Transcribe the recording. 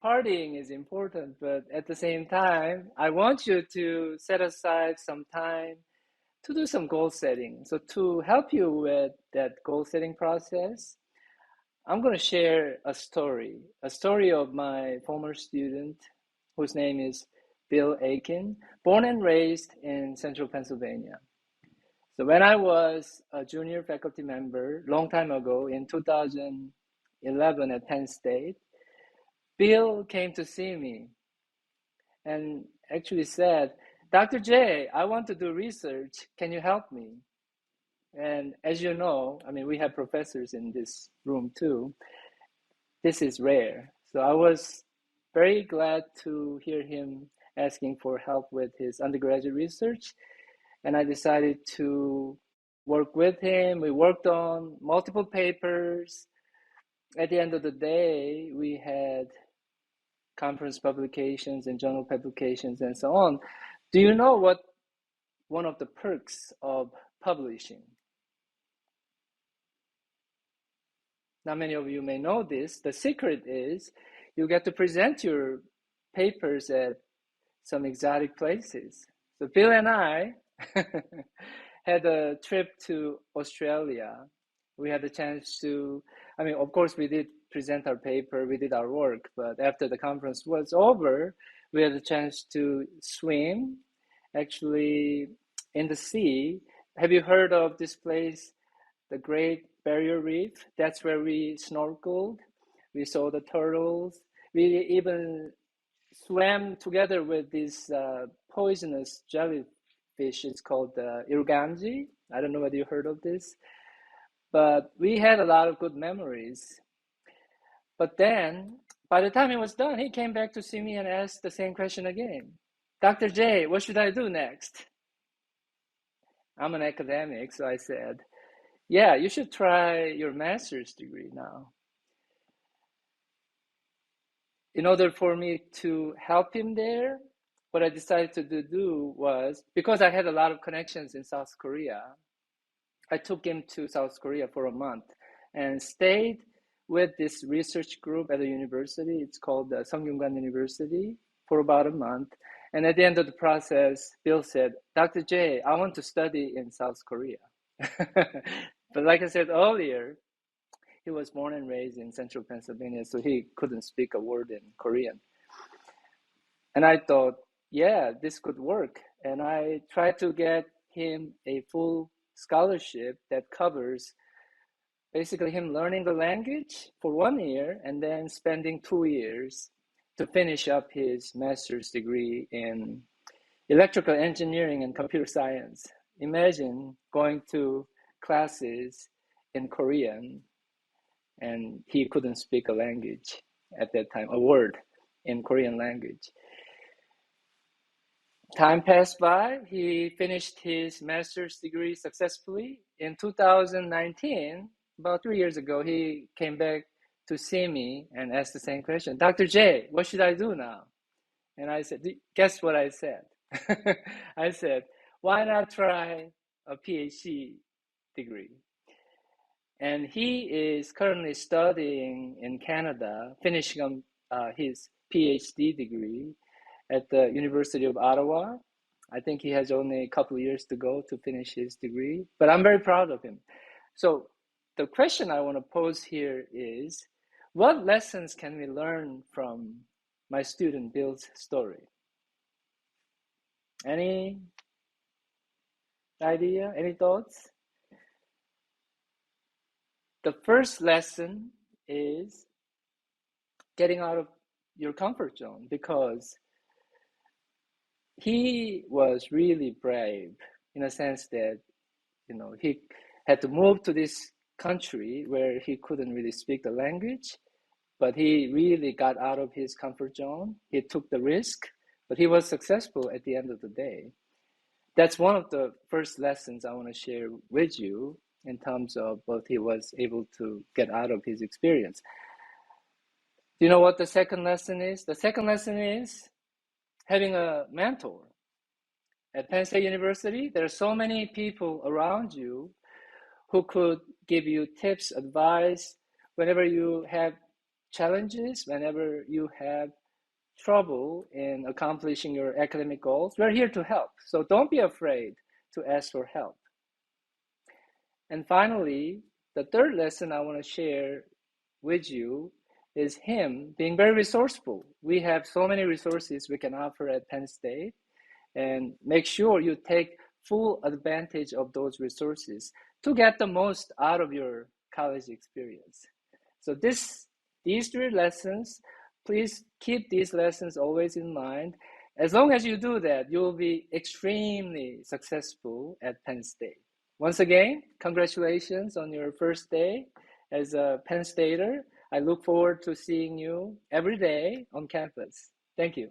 partying is important, but at the same time, I want you to set aside some time to do some goal setting. So to help you with that goal setting process, I'm going to share a story of my former student whose name is Bill Aiken, born and raised in central Pennsylvania. So when I was a junior faculty member, long time ago in 2011 at Penn State, Bill came to see me and actually said, Dr. J, I want to do research. Can you help me? And as you know, I mean, we have professors in this room too. This is rare. So I was very glad to hear him asking for help with his undergraduate research. And I decided to work with him. We worked on multiple papers. At the end of the day, we had conference publications and journal publications and so on. Do you know what one of the perks of publishing? Not many of you may know this. The secret is you get to present your papers at some exotic places. So Bill and I had a trip to Australia. We had the chance to, I mean, of course, we did present our paper, we did our work, but after the conference was over, we had the chance to swim actually in the sea. Have you heard of this place, the Great Barrier Reef? That's where we snorkeled. We saw the turtles. We even swam together with this poisonous jellyfish. It's called irganji. I don't know whether you heard of this, but we had a lot of good memories. But then, by the time it was done, he came back to see me and asked the same question again. Dr. J, what should I do next? I'm an academic, so I said, yeah, you should try your master's degree now. In order for me to help him there, what I decided to do was, because I had a lot of connections in South Korea, I took him to South Korea for a month and stayed with this research group at the university. It's called Seongyungan University for about a month. And at the end of the process, Bill said, Dr. J, I want to study in South Korea. But like I said earlier, he was born and raised in central Pennsylvania, so he couldn't speak a word in Korean. And I thought, yeah, this could work. And I tried to get him a full scholarship that covers basically him learning the language for 1 year and then spending 2 years to finish up his master's degree in electrical engineering and computer science. Imagine going to classes in Korean and he couldn't speak a language at that time, a word in Korean language. Time passed by. He finished his master's degree successfully. In 2019, about 3 years ago, he came back to see me and asked the same question. Dr. J, what should I do now? And I said, guess what I said? I said, why not try a PhD degree? And he is currently studying in Canada, finishing his PhD degree at the University of Ottawa. I think he has only a couple of years to go to finish his degree, but I'm very proud of him. So the question I want to pose here is, what lessons can we learn from my student Bill's story? Any idea? Any thoughts? The first lesson is getting out of your comfort zone, because he was really brave in a sense that, he had to move to this country where he couldn't really speak the language, but he really got out of his comfort zone. He took the risk, but he was successful at the end of the day. That's one of the first lessons I want to share with you in terms of what he was able to get out of his experience. Do you know what the second lesson is? The second lesson is having a mentor. At Penn State University, there are so many people around you who could give you tips, advice, whenever you have challenges, whenever you have trouble in accomplishing your academic goals, we're here to help. So don't be afraid to ask for help. And finally, the third lesson I want to share with you is him being very resourceful. We have so many resources we can offer at Penn State, and make sure you take full advantage of those resources to get the most out of your college experience. So these three lessons, please keep these lessons always in mind. As long as you do that, you will be extremely successful at Penn State. Once again, congratulations on your first day as a Penn Stater. I look forward to seeing you every day on campus. Thank you.